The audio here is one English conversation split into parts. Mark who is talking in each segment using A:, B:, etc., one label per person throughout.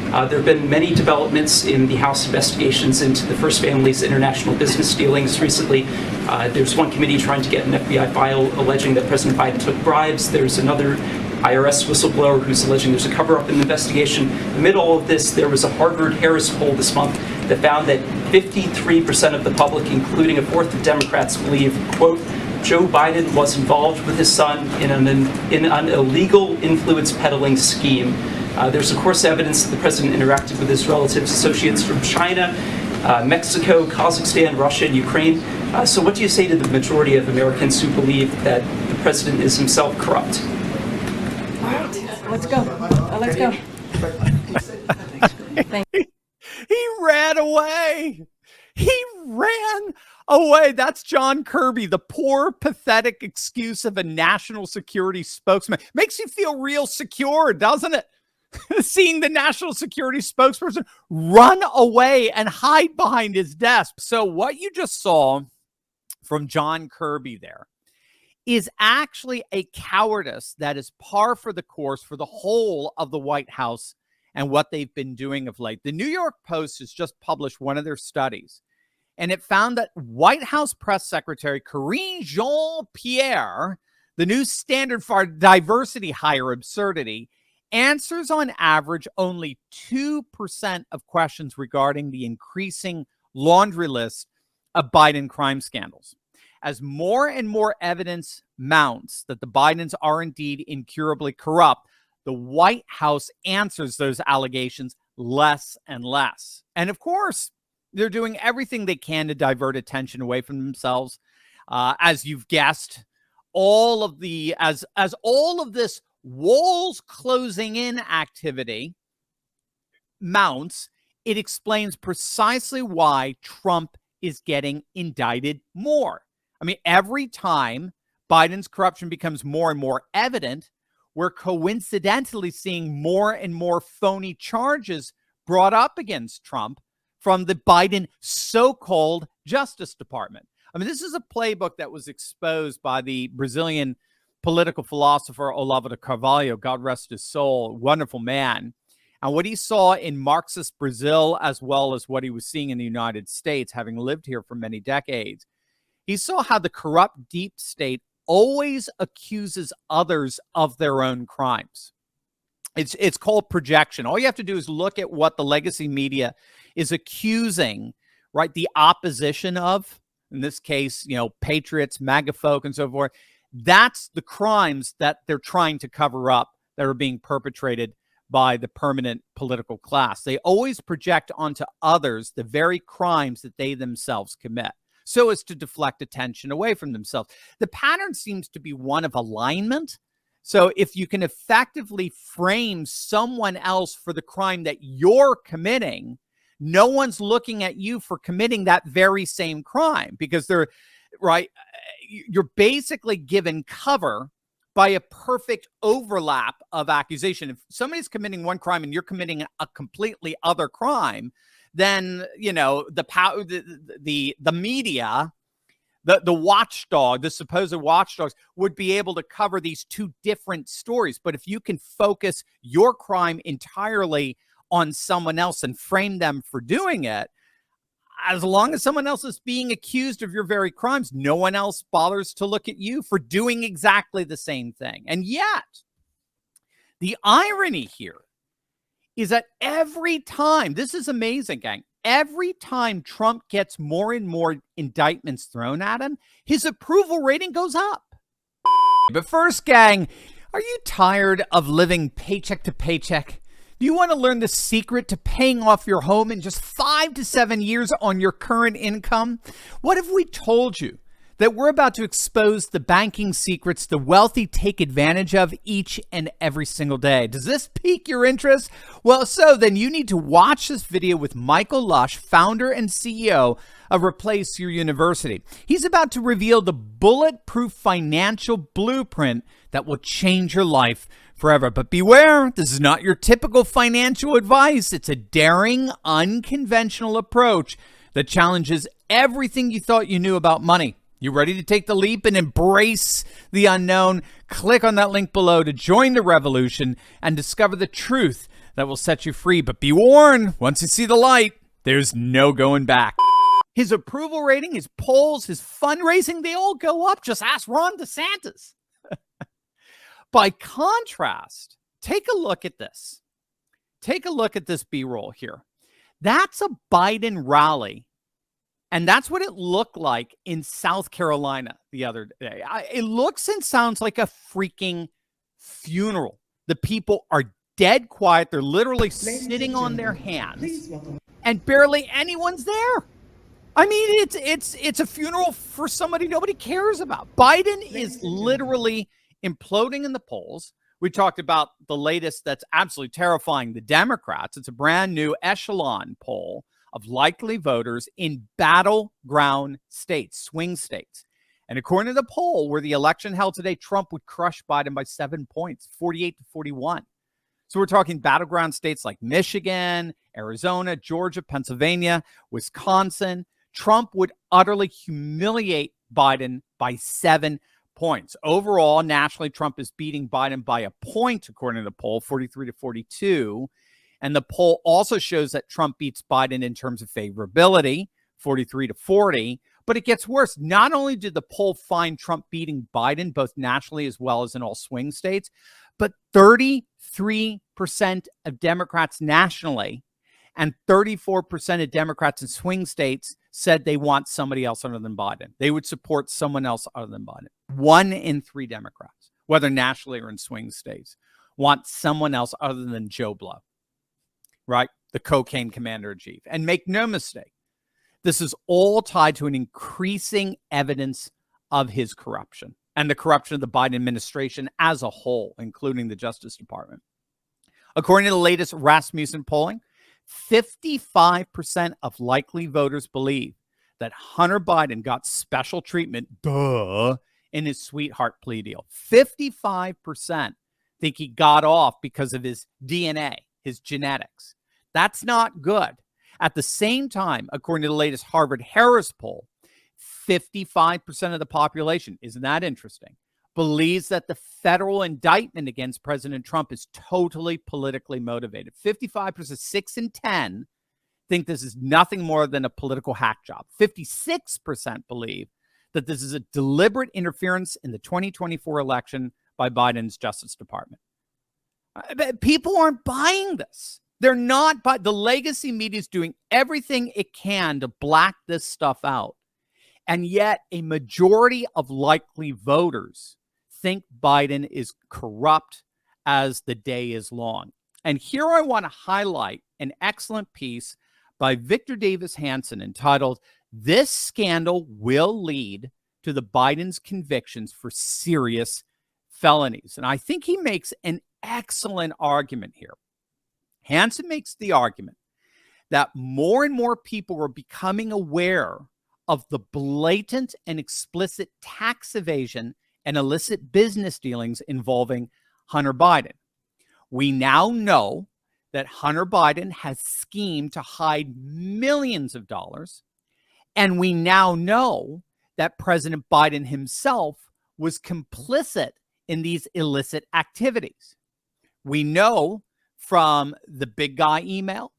A: There have been many developments in the House investigations into the First Family's international business dealings recently. There's one committee trying to get an FBI file alleging that President Biden took bribes. There's another IRS whistleblower who's alleging there's a cover-up in the investigation. Amid all of this, there was a Harvard-Harris poll this month that found that 53% of the public, including a fourth of Democrats, believe, quote, Joe Biden was involved with his son in an illegal influence peddling scheme. There's, of course, evidence that the president interacted with his relatives, associates from China, Mexico, Kazakhstan, Russia, and Ukraine. So what do you say to the majority of Americans who believe that the president is himself corrupt?
B: All right, let's go. Let's go.
C: He ran away. He ran away. That's John Kirby, the poor, pathetic excuse of a national security spokesman. Makes you feel real secure, doesn't it? Seeing the national security spokesperson run away and hide behind his desk. So what you just saw from John Kirby there is actually a cowardice that is par for the course for the whole of the White House and what they've been doing of late. The New York Post has just published one of their studies, and it found that White House Press Secretary Karine Jean-Pierre, the new standard for diversity hire absurdity, answers on average only 2% of questions regarding the increasing laundry list of Biden crime scandals. As more and more evidence mounts that the Bidens are indeed incurably corrupt, the White House answers those allegations less and less. And of course, they're doing everything they can to divert attention away from themselves. As you've guessed, all of this walls closing in activity mounts, it explains precisely why Trump is getting indicted more. I mean, every time Biden's corruption becomes more and more evident, we're coincidentally seeing more and more phony charges brought up against Trump from the Biden so-called Justice Department. I mean, this is a playbook that was exposed by the Brazilian political philosopher Olavo de Carvalho, God rest his soul, wonderful man. And what he saw in Marxist Brazil, as well as what he was seeing in the United States, having lived here for many decades, he saw how the corrupt deep state always accuses others of their own crimes. It's called projection. All you have to do is look at what the legacy media is accusing, right, the opposition of, in this case, patriots, MAGA folk, and so forth. That's the crimes that they're trying to cover up that are being perpetrated by the permanent political class. They always project onto others the very crimes that they themselves commit, so as to deflect attention away from themselves. The pattern seems to be one of alignment. So if you can effectively frame someone else for the crime that you're committing, no one's looking at you for committing that very same crime, because you're basically given cover by a perfect overlap of accusation. If somebody's committing one crime and you're committing a completely other crime, then the media, the watchdog, the supposed watchdogs, would be able to cover these two different stories. But if you can focus your crime entirely on someone else and frame them for doing it, as long as someone else is being accused of your very crimes, no one else bothers to look at you for doing exactly the same thing. And yet, the irony here is that every time, this is amazing, gang, every time Trump gets more and more indictments thrown at him, his approval rating goes up. But first, gang, are you tired of living paycheck to paycheck? Do you want to learn the secret to paying off your home in just 5 to 7 years on your current income? What if we told you that we're about to expose the banking secrets the wealthy take advantage of each and every single day? Does this pique your interest? Well, so then you need to watch this video with Michael Lush, founder and CEO of Replace Your University. He's about to reveal the bulletproof financial blueprint that will change your life forever. But beware, this is not your typical financial advice. It's a daring, unconventional approach that challenges everything you thought you knew about money. You ready to take the leap and embrace the unknown? Click on that link below to join the revolution and discover the truth that will set you free. But be warned, once you see the light, there's no going back. His approval rating, his polls, his fundraising, they all go up. Just ask Ron DeSantis. By contrast, take a look at this. Take a look at this B-roll here. That's a Biden rally. And that's what it looked like in South Carolina the other day. It looks and sounds like a freaking funeral. The people are dead quiet. They're literally sitting on their hands. And barely anyone's there. I mean, it's a funeral for somebody nobody cares about. Biden is literally imploding in the polls. We talked about the latest that's absolutely terrifying, the Democrats. It's a brand new echelon poll of likely voters in battleground states, swing states. And according to the poll where the election held today, Trump would crush Biden by 7 points, 48-41. So we're talking battleground states like Michigan, Arizona, Georgia, Pennsylvania, Wisconsin. Trump would utterly humiliate Biden by 7 points. Overall, nationally, Trump is beating Biden by a point, according to the poll, 43-42. And the poll also shows that Trump beats Biden in terms of favorability, 43-40. But it gets worse. Not only did the poll find Trump beating Biden, both nationally as well as in all swing states, but 33% of Democrats nationally and 34% of Democrats in swing states said they want somebody else other than Biden. They would support someone else other than Biden. 1 in 3 Democrats, whether nationally or in swing states, want someone else other than Joe Blow, right? The cocaine commander-in-chief. And make no mistake, this is all tied to an increasing evidence of his corruption and the corruption of the Biden administration as a whole, including the Justice Department. According to the latest Rasmussen polling, 55% of likely voters believe that Hunter Biden got special treatment, in his sweetheart plea deal. 55% think he got off because of his DNA, his genetics. That's not good. At the same time, according to the latest Harvard-Harris poll, 55% of the population, isn't that interesting, believes that the federal indictment against President Trump is totally politically motivated. 55%, 6 in 10, think this is nothing more than a political hack job. 56% believe that this is a deliberate interference in the 2024 election by Biden's Justice Department. People aren't buying this. They're not, but the legacy media is doing everything it can to black this stuff out. And yet a majority of likely voters think Biden is corrupt as the day is long. And here I want to highlight an excellent piece by Victor Davis Hanson entitled, "This Scandal Will Lead to the Biden's Convictions for Serious Felonies." And I think he makes an excellent argument here. Hanson makes the argument that more and more people are becoming aware of the blatant and explicit tax evasion and illicit business dealings involving Hunter Biden. We now know that Hunter Biden has schemed to hide millions of dollars, and we now know that President Biden himself was complicit in these illicit activities. We know from the big guy email.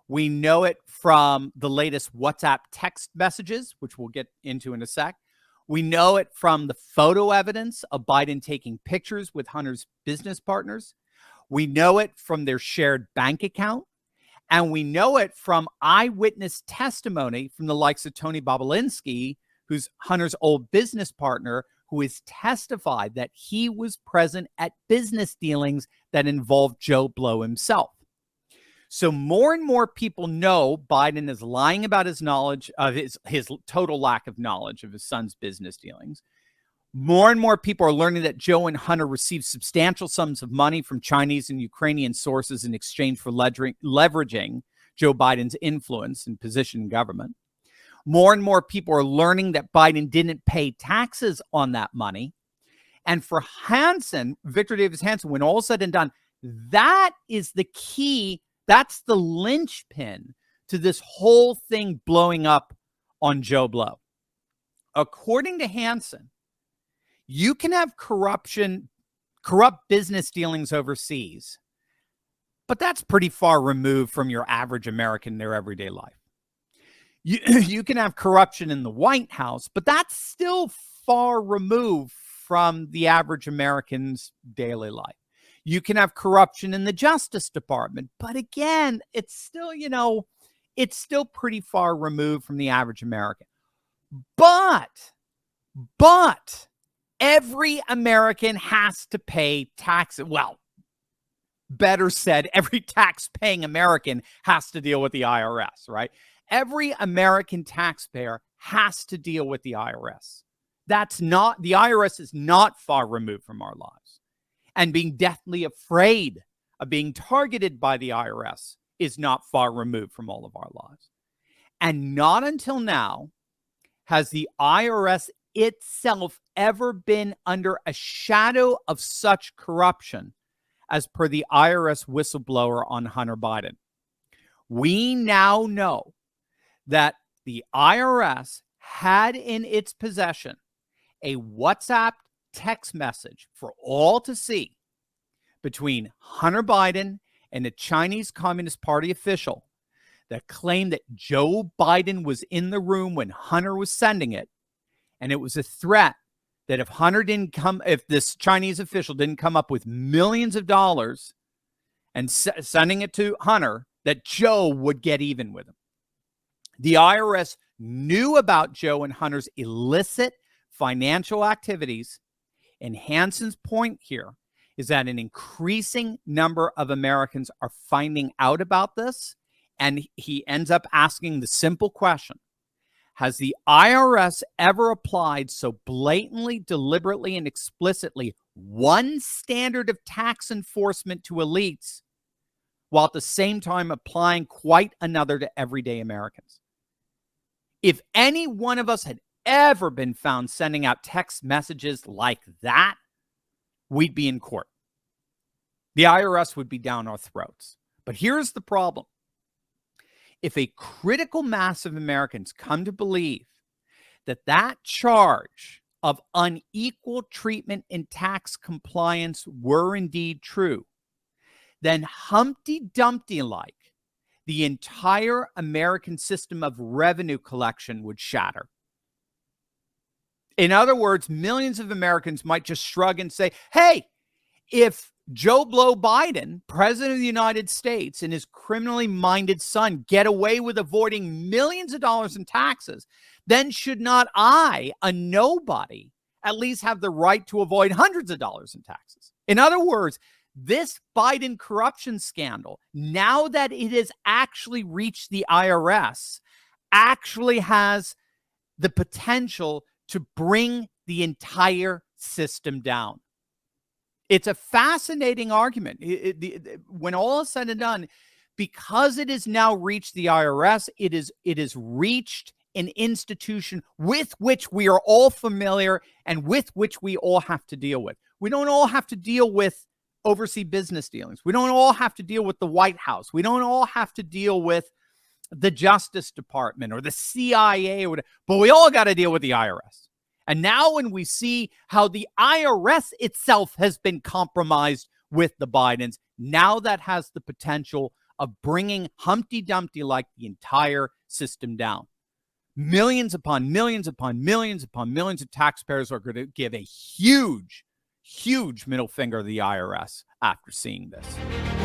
C: We know it from the latest WhatsApp text messages, which we'll get into in a sec. We know it from the photo evidence of Biden taking pictures with Hunter's business partners. We know it from their shared bank account. And we know it from eyewitness testimony from the likes of Tony Bobblehead, who's Hunter's old business partner, who has testified that he was present at business dealings that involved Joe Blow himself. So more and more people know Biden is lying about his knowledge of his total lack of knowledge of his son's business dealings. More and more people are learning that Joe and Hunter received substantial sums of money from Chinese and Ukrainian sources in exchange for leveraging Joe Biden's influence and position in government. More and more people are learning that Biden didn't pay taxes on that money. And for Hanson, Victor Davis Hanson, when all said and done, that is the key. That's the linchpin to this whole thing blowing up on Joe Blow. According to Hanson, you can have corrupt business dealings overseas but that's pretty far removed from your average American in their everyday life. You can have corruption in the White House, but that's still far removed from the average American's daily life. You can have corruption in the Justice Department, but again, it's still, it's still pretty far removed from the average American. But every American has to pay taxes. Well, better said, every tax-paying American has to deal with the IRS, right? Every American taxpayer has to deal with the IRS. The IRS is not far removed from our lives. And being deathly afraid of being targeted by the IRS is not far removed from all of our lives. And not until now has the IRS itself ever been under a shadow of such corruption as per the IRS whistleblower on Hunter Biden. We now know that the IRS had in its possession a WhatsApp text message for all to see between Hunter Biden and a Chinese Communist Party official that claimed that Joe Biden was in the room when Hunter was sending it. And it was a threat that if this Chinese official didn't come up with millions of dollars and sending it to Hunter, that Joe would get even with him. The IRS knew about Joe and Hunter's illicit financial activities. And Hansen's point here is that an increasing number of Americans are finding out about this. And he ends up asking the simple question: has the IRS ever applied so blatantly, deliberately, and explicitly one standard of tax enforcement to elites while at the same time applying quite another to everyday Americans? If any one of us had ever been found sending out text messages like that, we'd be in court. The IRS would be down our throats. But here's the problem. If a critical mass of Americans come to believe that that charge of unequal treatment in tax compliance were indeed true, then Humpty Dumpty-like, the entire American system of revenue collection would shatter. In other words, millions of Americans might just shrug and say, hey, if Joe Blow Biden, president of the United States, and his criminally minded son get away with avoiding millions of dollars in taxes, then should not I, a nobody, at least have the right to avoid hundreds of dollars in taxes? In other words, this Biden corruption scandal, now that it has actually reached the IRS, actually has the potential to bring the entire system down. It's a fascinating argument. When all is said and done, because it has now reached the IRS, it is reached an institution with which we are all familiar and with which we all have to deal with. We don't all have to deal with overseas business dealings. We don't all have to deal with the White House. We don't all have to deal with the Justice Department or the CIA or whatever, but we all got to deal with the IRS. And now when we see how the IRS itself has been compromised with the Bidens, now that has the potential of bringing Humpty Dumpty like the entire system down. Millions upon millions upon millions upon millions of taxpayers are going to give a huge middle finger to the IRS after seeing this.